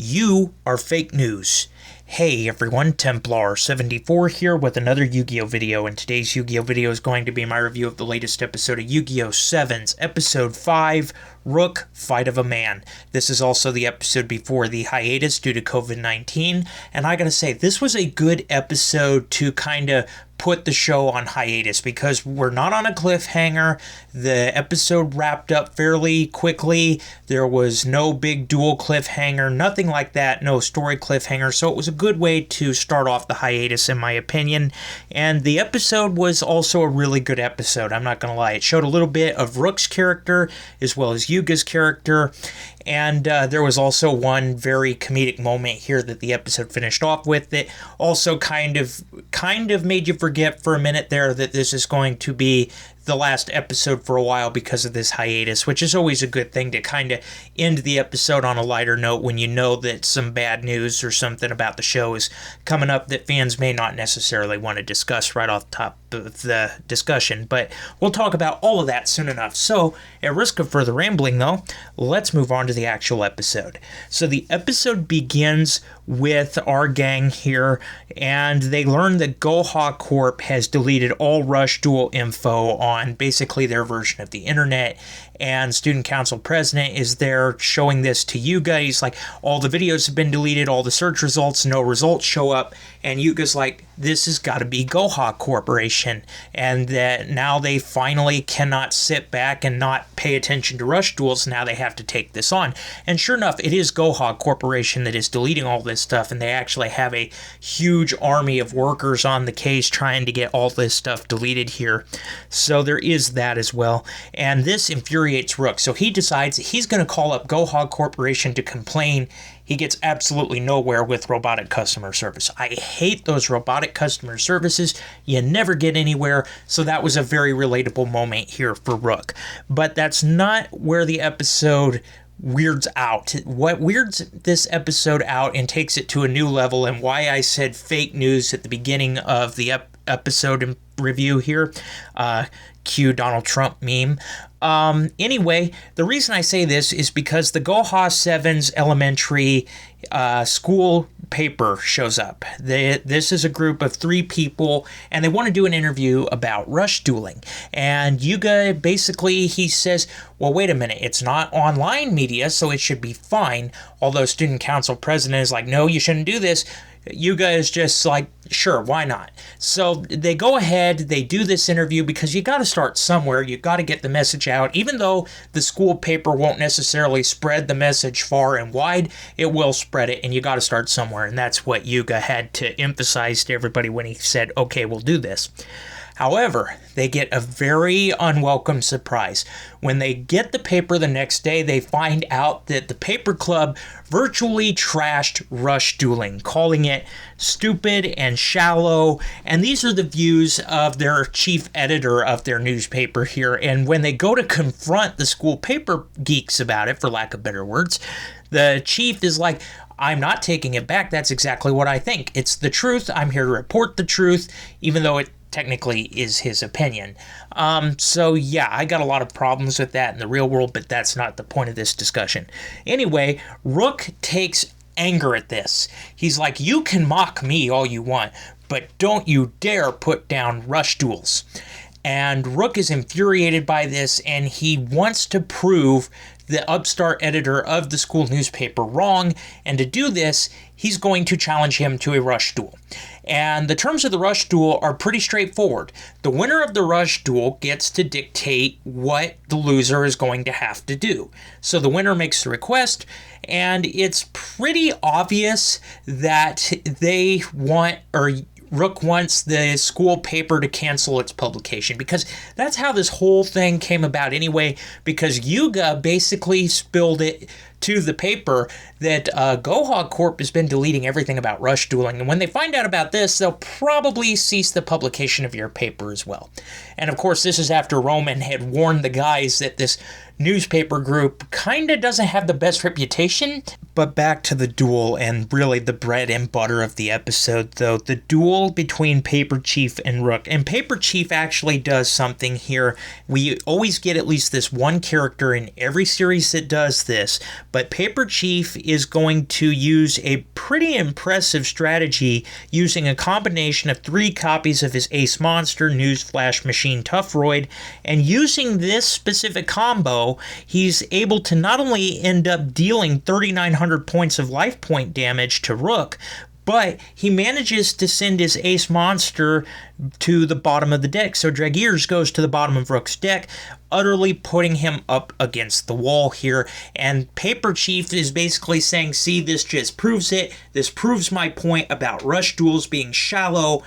You are fake news. Hey everyone, Templar74 here with another Yu-Gi-Oh video, and today's Yu-Gi-Oh video is going to be my review of the latest episode of Yu-Gi-Oh! 7's Episode 5, Rook, Fight of a Man. This is also the episode before the hiatus due to COVID-19, and I gotta say, this was a good episode to kind of put the show on hiatus because we're not on a cliffhanger. The episode wrapped up fairly quickly. There was no big dual cliffhanger, nothing like that, no story cliffhanger, so it was a good way to start off the hiatus in my opinion. And the episode was also a really good episode, I'm not gonna lie. It showed a little bit of Rook's character as well as Yuga's character, and there was also one very comedic moment here that the episode finished off with that also kind of made you forget for a minute there that this is going to be the last episode for a while because of this hiatus, which is always a good thing to kind of end the episode on a lighter note when you know that some bad news or something about the show is coming up that fans may not necessarily want to discuss right off the top of the discussion. But we'll talk about all of that soon enough. So, at risk of further rambling though, let's move on to the actual episode. So the episode begins with our gang here, and they learn that Goha Corp has deleted all Rush Duel info on basically their version of the internet, and Student Council President is there showing this to Yuga. He's like, all the videos have been deleted, all the search results, no results show up, and Yuga's like, this has got to be Goha Corporation, and that now they finally cannot sit back and not pay attention to Rush Duels. Now they have to take this on. And sure enough, it is Goha Corporation that is deleting all this stuff, and they actually have a huge army of workers on the case trying to get all this stuff deleted here. So there is that as well, and this infuriates Rook. So he decides that he's going to call up Goha Corporation to complain. He gets absolutely nowhere with robotic customer service. I hate those robotic customer services. You never get anywhere. So that was a very relatable moment here for Rook. But that's not where the episode weirds out. What weirds this episode out and takes it to a new level, and why I said fake news at the beginning of the episode review here, cue Donald Trump meme. Anyway, the reason I say this is because the Goha 7's elementary school paper shows up. This is a group of 3 people, and they want to do an interview about rush dueling. And Yuga basically, he says, well, wait a minute, it's not online media, so it should be fine. Although Student Council President is like, no, you shouldn't do this. Yuga is just like, sure, why not? So they go ahead, they do this interview because you got to start somewhere. You got to get the message out. Even though the school paper won't necessarily spread the message far and wide, it will spread it, and you got to start somewhere. And that's what Yuga had to emphasize to everybody when he said, okay, we'll do this. However, they get a very unwelcome surprise. When they get the paper the next day, they find out that the paper club virtually trashed rush dueling, calling it stupid and shallow. And these are the views of their chief editor of their newspaper here. And when they go to confront the school paper geeks about it, for lack of better words, the chief is like, I'm not taking it back. That's exactly what I think. It's the truth. I'm here to report the truth, even though it technically is his opinion. So yeah, I got a lot of problems with that in the real world, but that's not the point of this discussion. Anyway, Rook takes anger at this. He's like, you can mock me all you want, but don't you dare put down rush duels. And Rook is infuriated by this, and he wants to prove the upstart editor of the school newspaper wrong, and to do this, he's going to challenge him to a rush duel. And the terms of the rush duel are pretty straightforward. The winner of the rush duel gets to dictate what the loser is going to have to do. So the winner makes the request, and it's pretty obvious that they want, or Rook wants the school paper to cancel its publication, because that's how this whole thing came about anyway, because Yuga basically spilled it to the paper that Goha Corp has been deleting everything about rush dueling, and when they find out about this, they'll probably cease the publication of your paper as well. And of course, this is after Roman had warned the guys that this newspaper group kind of doesn't have the best reputation. But back to the duel, and really the bread and butter of the episode, though, the duel between Paper Chief and Rook. And Paper Chief actually does something here. We always get at least this one character in every series that does this, but Paper Chief is going to use a pretty impressive strategy using a combination of 3 copies of his Ace Monster, Newsflash, Machine Tufroid, and using this specific combo, he's able to not only end up dealing 3,900 points of life point damage to Rook, but he manages to send his Ace Monster to the bottom of the deck. So Dragears goes to the bottom of Rook's deck, utterly putting him up against the wall here. And Paper Chief is basically saying, see, this just proves it. This proves my point about rush duels being shallow.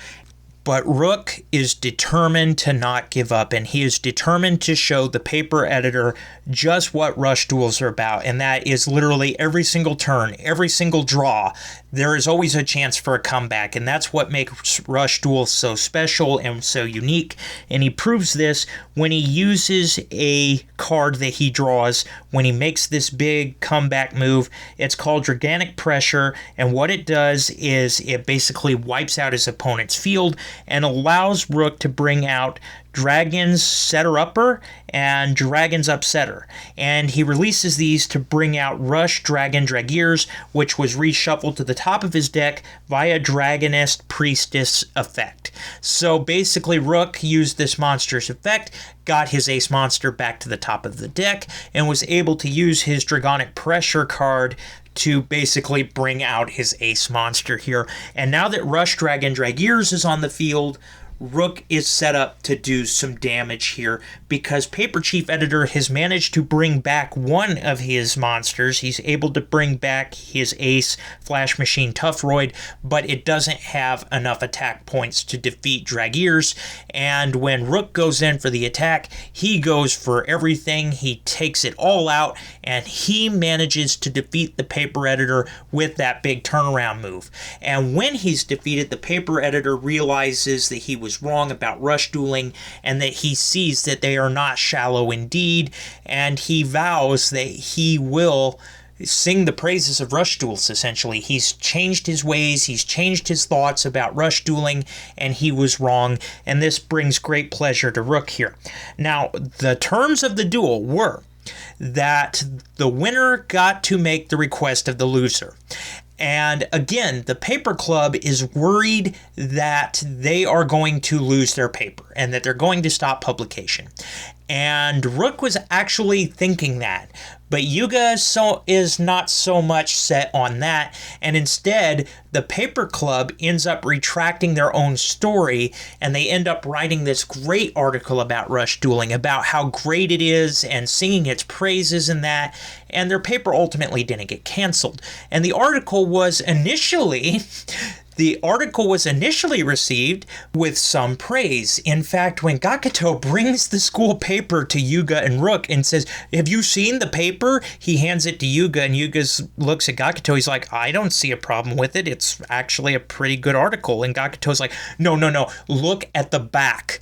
But Rook is determined to not give up, and he is determined to show the paper editor just what rush duels are about, and that is literally every single turn, every single draw, there is always a chance for a comeback, and that's what makes rush duels so special and so unique. And he proves this when he uses a card that he draws when he makes this big comeback move. It's called Gigantic Pressure, and what it does is it basically wipes out his opponent's field and allows Rook to bring out Dragon's Setter-Upper and Dragon's Upsetter. And he releases these to bring out Rush Dragon Dragears, which was reshuffled to the top of his deck via Dragonist Priestess effect. So basically, Rook used this monster's effect, got his Ace Monster back to the top of the deck, and was able to use his Dragonic Pressure card to basically bring out his Ace Monster here. And now that Rush Dragon Dragears is on the field, Rook is set up to do some damage here because Paper Chief Editor has managed to bring back one of his monsters. He's able to bring back his Ace Flash Machine Tufroid, but it doesn't have enough attack points to defeat Dragears. And when Rook goes in for the attack, he goes for everything. He takes it all out, and he manages to defeat the Paper Editor with that big turnaround move. And when he's defeated, the Paper Editor realizes that he was wrong about rush dueling and that he sees that they are not shallow indeed, and he vows that he will sing the praises of rush duels. Essentially, he's changed his ways, he's changed his thoughts about rush dueling, and he was wrong, and this brings great pleasure to Rook here. Now, the terms of the duel were that the winner got to make the request of the loser. And again, the Paper Club is worried that they are going to lose their paper and that they're going to stop publication. And Rook was actually thinking that, but Yuga is not so much set on that, and instead the Paper Club ends up retracting their own story, and they end up writing this great article about rush dueling, about how great it is, and singing its praises in that, and their paper ultimately didn't get canceled. And the article was initially received with some praise. In fact, when Gakuto brings the school paper to Yuga and Rook and says, "Have you seen the paper?" He hands it to Yuga, and Yuga looks at Gakuto. He's like, "I don't see a problem with it. It's actually a pretty good article." And Gakuto's like, No, look at the back."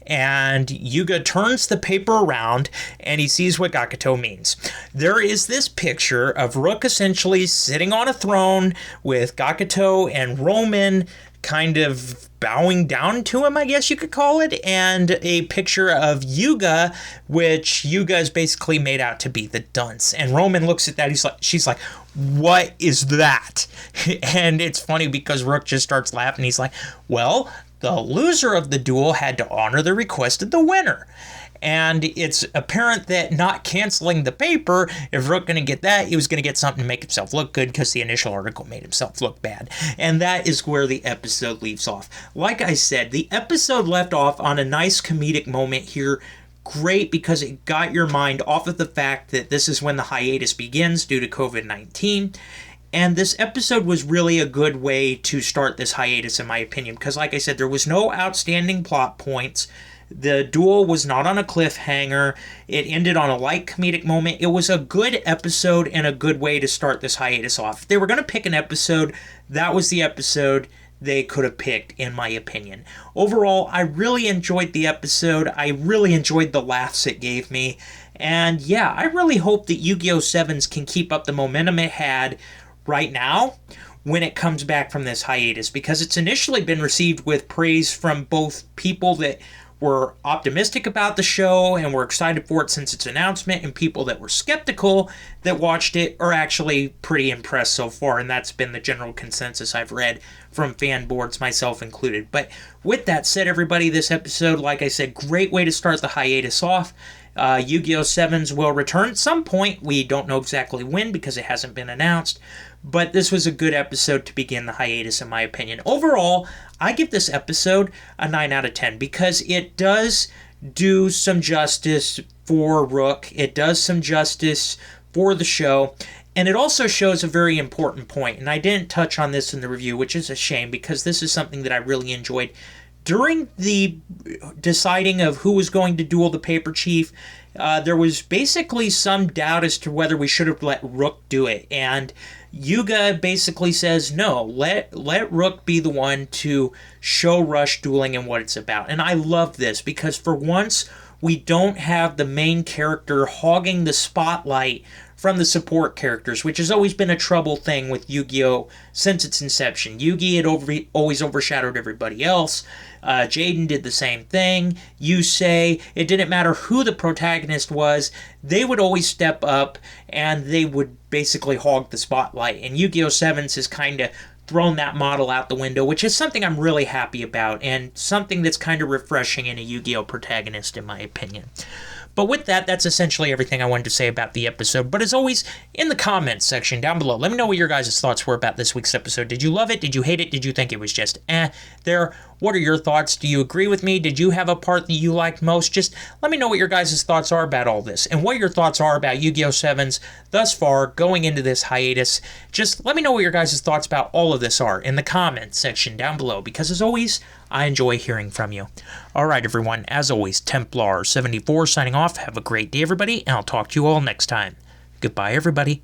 And Yuga turns the paper around, and he sees what Gakuto means. There is this picture of Rook essentially sitting on a throne with Gakuto and Roman kind of bowing down to him, I guess you could call it, and a picture of Yuga, which Yuga is basically made out to be the dunce. And Roman looks at that, she's like, "What is that?" And it's funny because Rook just starts laughing. He's like, "Well, the loser of the duel had to honor the request of the winner." And it's apparent that not canceling the paper, if Rook going to get that, he was going to get something to make himself look good because the initial article made himself look bad. And that is where the episode leaves off. Like I said, the episode left off on a nice comedic moment here. Great, because it got your mind off of the fact that this is when the hiatus begins due to COVID-19. And this episode was really a good way to start this hiatus, in my opinion, because like I said, there was no outstanding plot points. The duel was not on a cliffhanger. It ended on a light comedic moment. It was a good episode and a good way to start this hiatus off. If they were going to pick an episode, that was the episode they could have picked, in my opinion. Overall, I really enjoyed the episode. I really enjoyed the laughs it gave me. And yeah, I really hope that Yu-Gi-Oh! 7s can keep up the momentum it had right now when it comes back from this hiatus, because it's initially been received with praise from both people that were optimistic about the show and were excited for it since its announcement, and people that were skeptical that watched it are actually pretty impressed so far, and that's been the general consensus I've read from fan boards, myself included. But with that said, everybody, this episode, like I said, great way to start the hiatus off. Yu-Gi-Oh! 7s will return at some point. We don't know exactly when because it hasn't been announced. But this was a good episode to begin the hiatus, in my opinion. Overall, I give this episode a 9 out of 10 because it does do some justice for Rook. It does some justice for the show. And it also shows a very important point. And I didn't touch on this in the review, which is a shame because this is something that I really enjoyed. During the deciding of who was going to duel the Paper Chief, there was basically some doubt as to whether we should have let Rook do it. And Yuga basically says, no, let Rook be the one to show Rush dueling and what it's about. And I love this because for once, we don't have the main character hogging the spotlight from the support characters, which has always been a trouble thing with Yu-Gi-Oh! Since its inception. Yugi had always overshadowed everybody else. Jaden did the same thing. Yusei, it didn't matter who the protagonist was, they would always step up and they would basically hog the spotlight. And Yu-Gi-Oh! 7s has kind of thrown that model out the window, which is something I'm really happy about and something that's kind of refreshing in a Yu-Gi-Oh! Protagonist, in my opinion. But with that, that's essentially everything I wanted to say about the episode. But as always, in the comments section down below, let me know what your guys' thoughts were about this week's episode. Did you love it? Did you hate it? Did you think it was just there? What are your thoughts? Do you agree with me? Did you have a part that you liked most? Just let me know what your guys' thoughts are about all this and what your thoughts are about Yu-Gi-Oh! 7s thus far going into this hiatus. Just let me know what your guys' thoughts about all of this are in the comments section down below because as always, I enjoy hearing from you. Alright everyone, as always, Templar74 signing off. Have a great day everybody, and I'll talk to you all next time. Goodbye everybody.